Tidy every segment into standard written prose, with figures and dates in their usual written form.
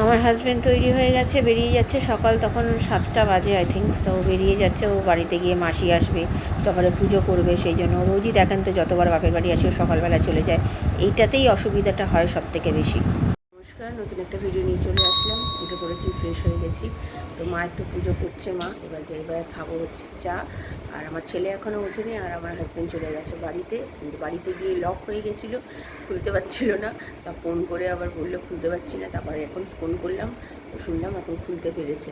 আমার হাজব্যান্ড তৈরি হয়ে গেছে, বেরিয়ে যাচ্ছে। সকাল তখন 7টা বাজে আই থিঙ্ক। তো বেরিয়ে যাচ্ছে, ও বাড়িতে গিয়ে মাসি আসবে, তারপরে পুজো করবে। সেই জন্য রোজই দেখেন তো, যতবার বাপের বাড়ি আসে সকালবেলা চলে যায়। এইটাতেই অসুবিধাটা হয় সব থেকে বেশি। নমস্কার, নতুন একটা ভিডিও নিয়ে চলে আসলাম। উঠে পড়েছি, ফ্রেশ হয়ে গেছি। তো মায়ের তো পুজো করছে মা। এবার খাবো হচ্ছে চা। আর আমার ছেলে এখনও ওঠেনি, আর আমার হাজব্যান্ড চলে গেছে বাড়িতে। কিন্তু বাড়িতে গিয়ে লক হয়ে গেছিলো, খুলতে পারছিল না। তা ফোন করে আবার বললো খুলতে পারছি না। তারপরে এখন ফোন করলাম, তো শুনলাম এখন খুলতে পেরেছে।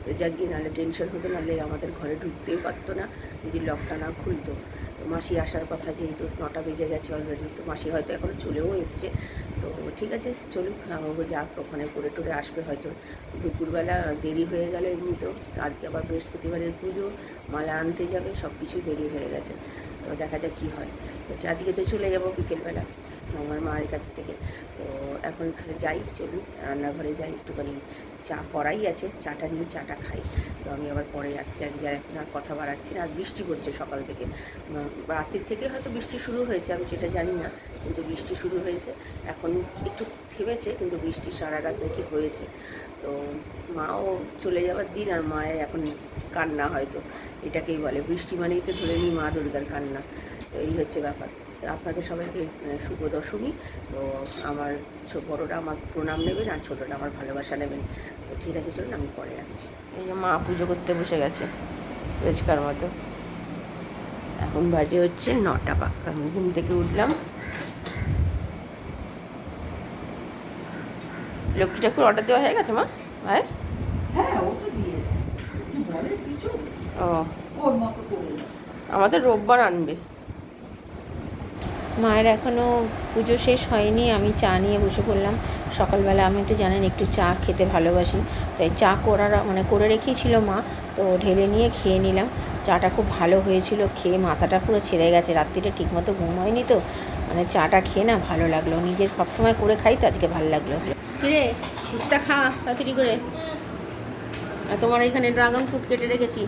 তো যাক গিয়ে, নাহলে টেনশন হতো, নাহলে আমাদের ঘরে ঢুকতেই পারতো না যদি লকটা না খুলতো। তো মাসি আসার কথা, যেহেতু 9টা বেজে গেছে অলরেডি, তো মাসি হয়তো এখন চলেও এসছে। তো ঠিক আছে, চলুক, আমাকে যাক, ওখানে করে টোরে আসবে হয়তো। দুপুরবেলা দেরি হয়ে গেল এমনিতেও। আজকে আবার বৃহস্পতিবারের পুজো, মালা আনতে যাবে, সব কিছুই দেরি হয়ে গেছে। তো দেখা যাক কী হয়। তো আজকে তো চলে যাবো বিকেলবেলা আমার মায়ের কাছ থেকে। তো এখন যাই, চলুন রান্নাঘরে যাই, একটুখানি চা করাই আছে, চাটা নিয়ে চাটা খাই। তো আমি আবার পরে আসছি, আজকে এখন আর কথা বাড়াচ্ছি না। আর বৃষ্টি পড়ছে সকাল থেকে, রাত্রির থেকে হয়তো বৃষ্টি শুরু হয়েছে, আমি সেটা জানি না, কিন্তু বৃষ্টি শুরু হয়েছে। এখন একটু থেমেছে, কিন্তু বৃষ্টি সারা রাত নাকি হয়েছে। তো মাও চলে যাওয়ার দিন, আর মায়ের এখন কান্না, হয়তো এটাকেই বলে বৃষ্টি মানেই তো ধরে নিই মা দুর্গার কান্না। তো এই হচ্ছে ব্যাপার। আপনাদের সবাইকে শুভ দশমী। তো আমার বড়োরা আমার প্রণাম নেবেন, আর ছোটোরা আমার ভালোবাসা নেবেন। তো ঠিক আছে, চলুন আমি পরে আসছি। এই যে মা পুজো করতে বসে গেছে রোজকার মতো। এখন বাজে হচ্ছে 9টা পাক্কা। আমি ঘুম থেকে উঠলাম। লক্ষ্মী ঠাকুর অর্ডার দেওয়া হয়ে গেছে মা? ভাই ও, আমাদের রোববার আনবে। মায়ের এখনও পুজো শেষ হয়নি, আমি চা নিয়ে বসে পড়লাম। সকালবেলা আমি তো জানেন একটু চা খেতে ভালোবাসি, তাই চা করে রেখেছিল মা। তো ঢেলে নিয়ে খেয়ে নিলাম। চাটা খুব ভালো হয়েছিল, খেয়ে মাথাটা পুরো ছেড়ে গেছে। রাত্রিটা ঠিকমতো ঘুম হয়নি, তো মানে চাটা খেয়ে না ভালো লাগলো। নিজের সবসময় করে খাই, তো আজকে ভালো লাগলো। কিরে, দুধটা খা তাড়াতাড়ি করে। আর তোমার এখানে ড্রাগন ফ্রুট কেটে রেখেছি,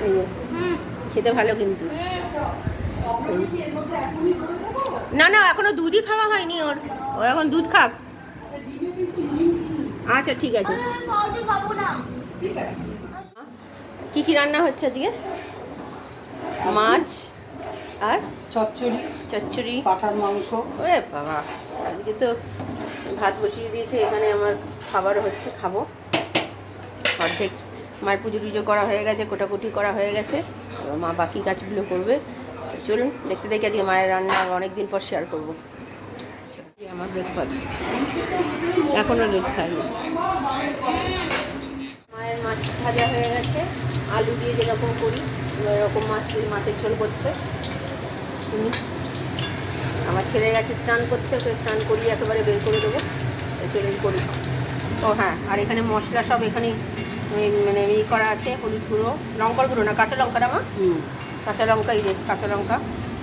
এই খেতে ভালো কিন্তু। না না, এখনো দুধই খাওয়া হয়নি ওর, ও এখন দুধ খাক। আচ্ছা ঠিক আছে। কি কি রান্না হচ্ছে আজকে? মাছ আর চচ্চড়ি, পাঠার মাংস। ওরে বাবা, আজকে তো ভাত বসিয়ে দিয়েছে এখানে, আমার খাবার হচ্ছে, খাবো। অর্ধেক মায়ের পুজো টুজো করা হয়ে গেছে, কোটাকুটি করা হয়ে গেছে, এবার মা বাকি কাজগুলো করবে। চলুন দেখতে দেখি আজকে মায়ের রান্না অনেক দিন পর শেয়ার করবো। আমার ব্রেকফাস্ট এখনও দুধ খাইনি। মায়ের মাছ ভাজা হয়ে গেছে, আলু দিয়ে যেরকম করি এরকম মাছের ঝোল করছে। আমার ছেলে গেছে স্নান করতে, তো স্নান করিয়ে একেবারে বের করে দেবো। চলুন করি। ও হ্যাঁ, আর এখানে মশলা সব এখানে মানে এই করা আছে, হলুদ গুঁড়ো, লঙ্কার গুঁড়ো না, কাঁচা লঙ্কাটা মা? কাঁচা লঙ্কা, এই যে কাঁচা লঙ্কা,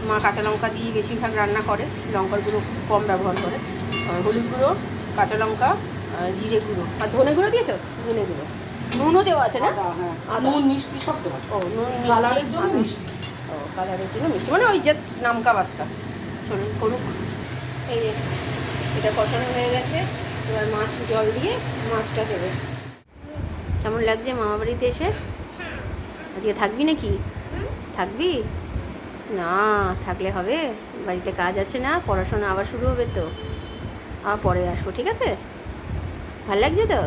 মা কাঁচা লঙ্কা দিয়ে বেশিরভাগ রান্না করে, লঙ্কার গুঁড়ো কম ব্যবহার করে। হলুদ গুঁড়ো, কাঁচা লঙ্কা, জিরে গুঁড়ো, আর ধনে গুঁড়ো দিয়েছো? ধনে গুঁড়ো, নুনও দেওয়া আছে না? নুন মিষ্টি সব দেওয়া। ও নুন, কালারের জন্য মিষ্টি। ও কালারের জন্য মিষ্টি, মানে ওই জাস্ট নামকা বাস্তা। চলুন করুক। এই যে এটা কষানো হয়ে গেছে, এবার মাছ জল দিয়ে মাছটা দেবে। কেমন লাগছে মামা বাড়িতে এসে? আজকে থাকবি নাকি? থাকবি না? থাকলে হবে, বাড়িতে কাজ আছে না, পড়াশোনা আবার শুরু হবে, তো আবার পরে আসবো, ঠিক আছে? ভালো লাগছে তো?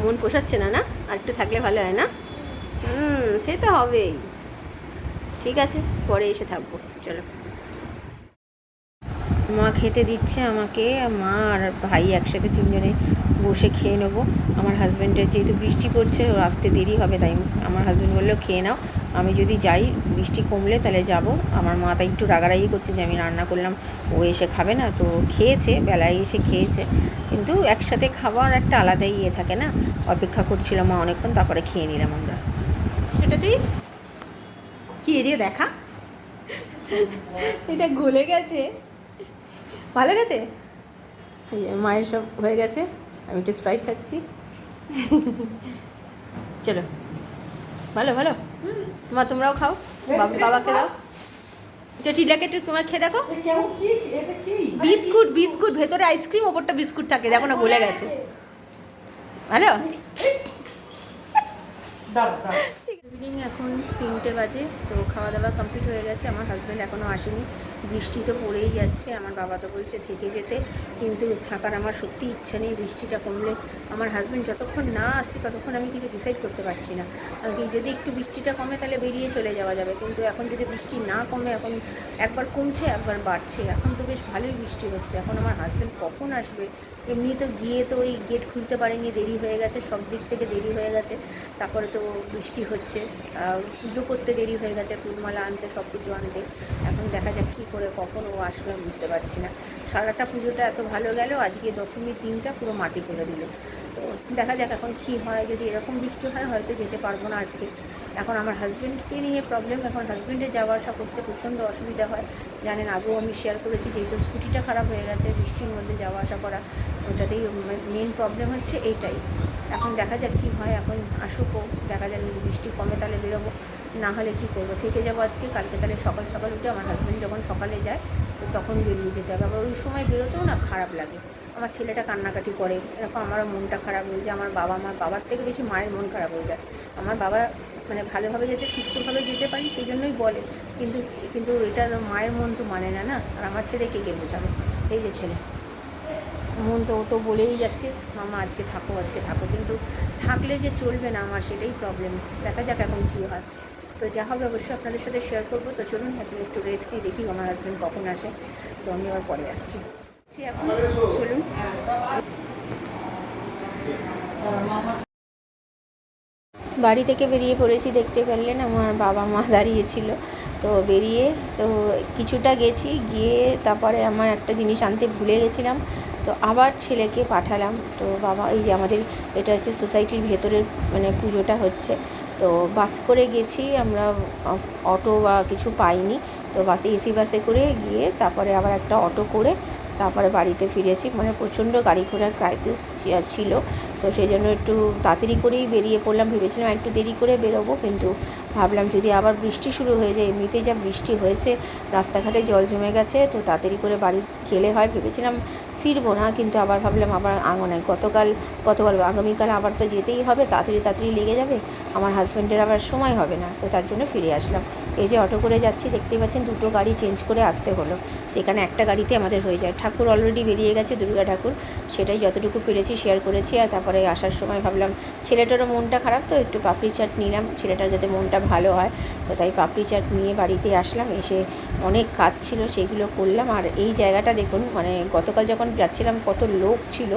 মন পোষাচ্ছে না না? আর একটু থাকলে ভালো হয় না? সে তো হবেই। ঠিক আছে, পরে এসে থাকবো, চলো। মা খেতে দিচ্ছে আমাকে, মা আর ভাই একসাথে তিনজনে বসে খেয়ে নেবো। আমার হাজব্যান্ডের যেহেতু বৃষ্টি পড়ছে, ওর আসতে দেরি হবে, তাই আমার হাজব্যান্ড বললো খেয়ে নাও, আমি যদি যাই বৃষ্টি কমলে তাহলে যাব। আমার মা তাই একটু রাগারাগি করছে যে আমি রান্না করলাম, ও এসে খাবে না। তো খেয়েছে, বেলায় এসে খেয়েছে, কিন্তু একসাথে খাবার একটা আলাদাই ইয়ে থাকে না। অপেক্ষা করছিলাম মা অনেকক্ষণ, তারপরে খেয়ে নিলাম আমরা। সেটা তুই খেয়ে দিয়ে দেখা, এটা গলে গেছে, ভালো খেতে। এই যে মায়ের সব হয়ে গেছে, আমি একটু স্প্রাইট খাচ্ছি। চলো, ভালো ভালো। তোমরাও খাও, বাবাকে দাও। এটা টিলাকেট তোমার খেয়ে দেখো, এ কেমন কি এটা কি বিস্কুট বিস্কুট ভেতরে আইসক্রিম, ওপরটা বিস্কুট থাকে, দেখো না গলে গেছে। ভালো। দাঁড়া দাঁড়া ইভিনিং এখন 3টে বাজে, তো খাওয়া দাওয়া কমপ্লিট হয়ে গেছে। আমার হাজব্যান্ড এখনও আসেনি, বৃষ্টি তো পড়েই যাচ্ছে। আমার বাবা তো বলছে থেকে যেতে, কিন্তু থাকার আমার সত্যি ইচ্ছে নেই। বৃষ্টিটা কমলে, আমার হাজব্যান্ড যতক্ষণ না আসছে ততক্ষণ আমি কিছু ডিসাইড করতে পারছি না। আর কি যদি একটু বৃষ্টিটা কমে তাহলে বেরিয়ে চলে যাওয়া যাবে, কিন্তু এখন যদি বৃষ্টি না কমে, এখন একবার কমছে একবার বাড়ছে, এখন তো বেশ ভালোই বৃষ্টি হচ্ছে। এখন আমার হাজব্যান্ড কখন আসবে? এমনি তো গিয়ে তো ওই গেট খুলতে পারেনি, দেরি হয়ে গেছে, সব দিক থেকে দেরি হয়ে গেছে। তারপরে তো বৃষ্টি হচ্ছে, পুজো করতে দেরি হয়ে গেছে, ফুলমালা আনতে, সব কিছু আনতে। এখন দেখা যাক কী করে কখন ও আসবে, বুঝতে পারছি না। সারাটা পুজোটা এত ভালো গেল, আজকে দশমীর দিনটা পুরো মাটি করে দিল। তো দেখা যাক এখন কী হয়। যদি এরকম বৃষ্টি হয় হয়তো যেতে পারবো না আজকে। এখন আমার হাজব্যান্ডকে নিয়ে প্রবলেম, এখন হাজব্যান্ডের যাওয়া আসা করতে প্রচণ্ড অসুবিধা হয়। জানেন, আগেও আমি শেয়ার করেছি, যেহেতু স্কুটিটা খারাপ হয়ে গেছে, বৃষ্টির মধ্যে যাওয়া আসা করা, ওটাতেই মেন প্রবলেম হচ্ছে এইটাই। এখন দেখা যাক কী হয়, এখন আসুকও, দেখা যাক যদি বৃষ্টি কমে তাহলে বেরোবো, না হলে কী করবো, থেকে যাবো আজকে। কালকে তাহলে সকাল সকাল উঠে, আমার হাজব্যান্ড যখন সকালে যায় তো তখন বেরিয়ে যেতে হবে। আবার ওই সময় বেরোতেও না খারাপ লাগে, আমার ছেলেটা কান্নাকাটি করে, এরকম আমারও মনটা খারাপ হয়ে যায়। আমার বাবার থেকে বেশি মায়ের মন খারাপ হয়ে যায়। আমার বাবা মানে ভালোভাবে যেতে, সুস্থভাবে যেতে পারি সেই জন্যই বলে, কিন্তু কিন্তু এটা মায়ের মন তো মানে না, না। আর আমার ছেলেকে কে বোঝাবে? এই যে ছেলে, মন তো ও তো বলেই যাচ্ছে মামা আজকে থাকো আজকে থাকো, কিন্তু থাকলে যে চলবে না আমার, সেটাই প্রবলেম। দেখা যাক এখন কী হয়। তো যা হবে অবশ্যই আপনাদের সাথে শেয়ার করবো। তো চলুন এখন একটু রেস্ট নিয়ে দেখি আমার হাজব্যান্ড কখন আসে, তো আমি আবার পরে আসছি। এখন চলুন। বাড়ি থেকে বেরিয়ে পড়েছি, দেখতে পারলেন আমার বাবা মা দাঁড়িয়েছিল। তো বেরিয়ে তো কিছুটা গেছি, গিয়ে তারপরে আমার একটা জিনিস আনতে ভুলে গেছিলাম, তো আবার ছেলেকে পাঠালাম। তো বাবা, এই যে আমাদের এটা হচ্ছে সোসাইটির ভেতরের মানে পুজোটা হচ্ছে, তো বাস করে গেছি আমরা, অটো বা কিছু পাইনি, তো বাসে এসি বাসে করে গিয়ে তারপরে আবার একটা অটো করে তারপরে বাড়িতে ফিরেছি। মানে প্রচণ্ড গাড়ি ঘোড়ার ক্রাইসিস ছিল, তো সেই জন্য একটু তাড়াতাড়ি করেই বেরিয়ে পড়লাম। ভেবেছিলাম একটু দেরি করে বেরোবো, কিন্তু ভাবলাম যদি আবার বৃষ্টি শুরু হয়ে যায়, এমনিতেই যা বৃষ্টি হয়েছে, রাস্তাঘাটে জল জমে গেছে, তো তাড়াতাড়ি করে বাড়ি গেলে হয়। ভেবেছিলাম ফিরবো না, কিন্তু আবার ভাবলাম আবার আঙনায় গতকাল আগামীকাল আবার তো যেতেই হবে, তাড়াতাড়ি লেগে যাবে, আমার হাজব্যান্ডের আবার সময় হবে না, তো তার জন্য ফিরে আসলাম। এই যে অটো করে যাচ্ছি, দেখতেই পাচ্ছেন দুটো গাড়ি চেঞ্জ করে আসতে হলো, যেখানে একটা গাড়িতে আমাদের হয়ে যায়। ঠাকুর অলরেডি বেরিয়ে গেছে, দুর্গা ঠাকুর, সেটাই যতটুকু পেরেছি শেয়ার করেছি। আর তারপরে আসার সময় ভাবলাম ছেলেটারও মনটা খারাপ, তো একটু পাপড়ি চাট নিলাম, ছেলেটার যাতে মনটা ভালো হয়, তো তাই পাপড়ি চাট নিয়ে বাড়িতে আসলাম। এসে অনেক কাজ ছিল সেগুলো করলাম। আর এই জায়গাটা দেখুন, মানে গতকাল যখন যাচ্ছিলাম কত লোক ছিল,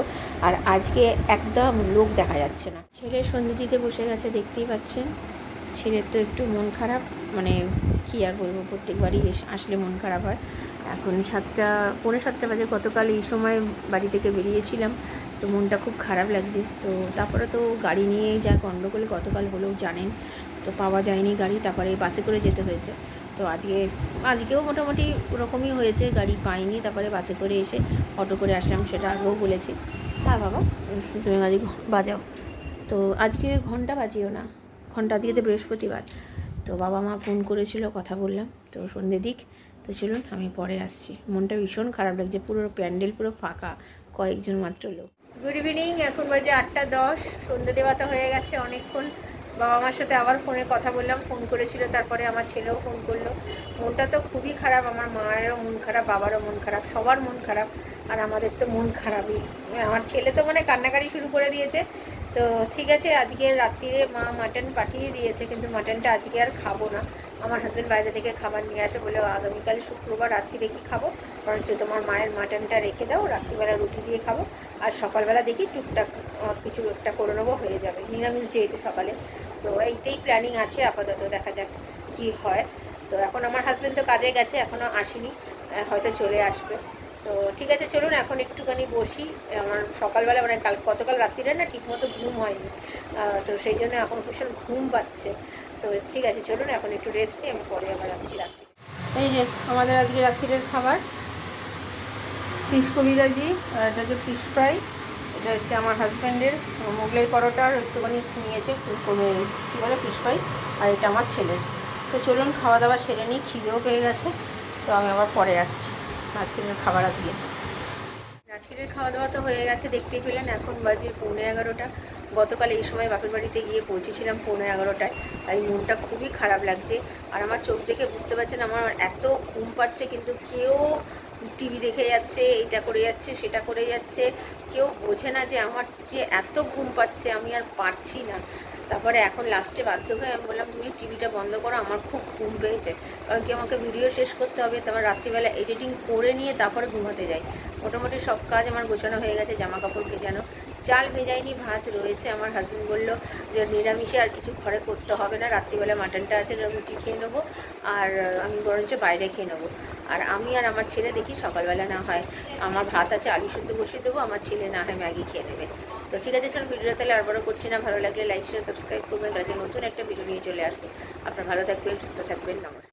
আর আজকে একদম লোক দেখা যাচ্ছে না। ছেলে সন্ধে দিতে বসে গেছে, দেখতেই পাচ্ছেন। ছেলের তো একটু মন খারাপ, মানে কী আর বলবো, প্রত্যেকবারই আসলে মন খারাপ হয়। এখন 7:45 বাজে, গতকাল এই সময় বাড়ি থেকে বেরিয়েছিলাম, তো মনটা খুব খারাপ লাগছে। তো তারপরে তো গাড়ি নিয়ে যা গণ্ডগোল গতকাল হলেও জানেন, তো পাওয়া যায়নি গাড়ি, তারপরে বাসে করে যেতে হয়েছে। তো আজকেও মোটামুটি ওরকমই হয়েছে, গাড়ি পাইনি, তারপরে বাসে করে এসে অটো করে আসলাম, সেটা আগেও বলেছি। হ্যাঁ বাবা, তুমি গাড়ি বাজাও, তো আজকে ঘন্টা বাজিও না, ঘন্টা, আজকে তো বৃহস্পতিবার। তো বাবা মা ফোন করেছিল, কথা বললাম, তো সন্ধ্যে দিক। তো চলুন আমি পরে আসছি। মনটা ভীষণ খারাপ লাগছে, পুরো প্যান্ডেল পুরো ফাঁকা, কয়েকজন মাত্র লোক। গুড ইভিনিং, এখন বাজে 8:10, সন্ধ্যে দেওয়া তো হয়ে গেছে অনেকক্ষণ। বাবা মার সাথে আবার ফোনে কথা বললাম, ফোন করেছিল, তারপরে আমার ছেলেও ফোন করলো। মনটা তো খুবই খারাপ, আমার মায়েরও মন খারাপ, বাবারও মন খারাপ, সবার মন খারাপ, আর আমাদের তো মন খারাপই। আমার ছেলে তো মানে কান্নাকাটি শুরু করে দিয়েছে। তো ঠিক আছে, আজকে রাত্রিরে মা মাটন পাঠিয়ে দিয়েছে, কিন্তু মাটনটা আজকে আর খাবো না। আমার হাজব্যান্ড বাইরে থেকে খাবার নিয়ে আসে, বলে আগামীকাল শুক্রবার রাত্রিরে কি খাবো, বরঞ্চ তোমার মায়ের মাটনটা রেখে দাও, রাত্রিবেলা রুটি দিয়ে খাবো, আর সকালবেলা দেখি টুকটাক কিছু একটা করে নেবো, হয়ে যাবে, নিরামিষ যেহেতু সকালে। তো এইটাই প্ল্যানিং আছে আপাতত, দেখা যাক কি হয়। তো এখন আমার হাজব্যান্ড তো কাজে গেছে, এখনও আসেনি, হয়তো চলে আসবে। তো ঠিক আছে, চলুন এখন একটুখানি বসি। আমার সকালবেলা মানে গতকাল রাত্রিরে না ঠিকমতো ঘুম হয়নি, তো সেই জন্য এখন ভীষণ ঘুম পাচ্ছে। তো ঠিক আছে, চলুন এখন একটু রেস্ট নিই, আমি পরে আবার আসছি রাত্রি। এই যে আমাদের আজকে রাত্রিরের খাবার, ফিশ কবিরাজি, আর এটা হচ্ছে ফিশ ফ্রাই, এটা হচ্ছে আমার হাজব্যান্ডের মোগলাই পরোটা, আর একটুখানি নিয়েছে কী বলে ফিশ ফ্রাই, আর এটা আমার ছেলের। তো চলুন খাওয়া দাওয়া সেরে নিই, খিদেও পেয়ে গেছে, তো আমি আবার পরে আসছি রাত্রির খাবার আজকে। রাত্রির খাওয়া দাওয়া তো হয়ে গেছে, দেখতেই পেলেন। এখন বাজে 11:15। গতকাল এই সময় বাপের বাড়িতে গিয়ে পৌঁছেছিলাম 11:15টায়, তাই মনটা খুবই খারাপ লাগছে। আর আমার চোখ দেখে বুঝতে পারছেন আমার এত ঘুম পাচ্ছে, কিন্তু কেউ টিভি দেখে যাচ্ছে, এইটা করে যাচ্ছে, সেটা করে যাচ্ছে, কেউ বোঝে না যে আমার যে এত ঘুম পাচ্ছে, আমি আর পারছি না। তারপরে এখন লাস্টে বাধ্য হয়ে আমি বললাম তুমি টিভিটা বন্ধ করো, আমার খুব ঘুম পেয়েছে। কারণ কি আমাকে ভিডিও শেষ করতে হবে, তারপর রাত্রিবেলা এডিটিং করে নিয়ে তারপরে ঘুমাতে যাই। মোটামুটি সব কাজ আমার গোছানো হয়ে গেছে, জামা কাপড় ভেজানো, চাল ভেজাইনি, ভাত রয়েছে। আমার হাজব্যান্ড বললো যে নিরামিষে আর কিছু ঘরে করতে হবে না, রাত্রিবেলা মাটনটা আছে, রুটি খেয়ে নেবো, আর আমি বরঞ্চ বাইরে খেয়ে নেবো। আর আমি আর আমার ছেলে দেখি সকালবেলা না হয় আমার ভাত আছে, আলু শুদ্ধ বসিয়ে দেবো, আমার ছেলে না হয় ম্যাগি খেয়ে নেবে। তো ঠিক আছে, চলুন ভিডিওটা তাহলে আর বড় করছি না। ভালো লাগলে লাইক শেয়ার সাবস্ক্রাইব করবেন, কাজে নতুন একটা ভিডিও নিয়ে চলে আসবো। আপনার ভালো থাকবেন, সুস্থ থাকবেন, নমস্কার।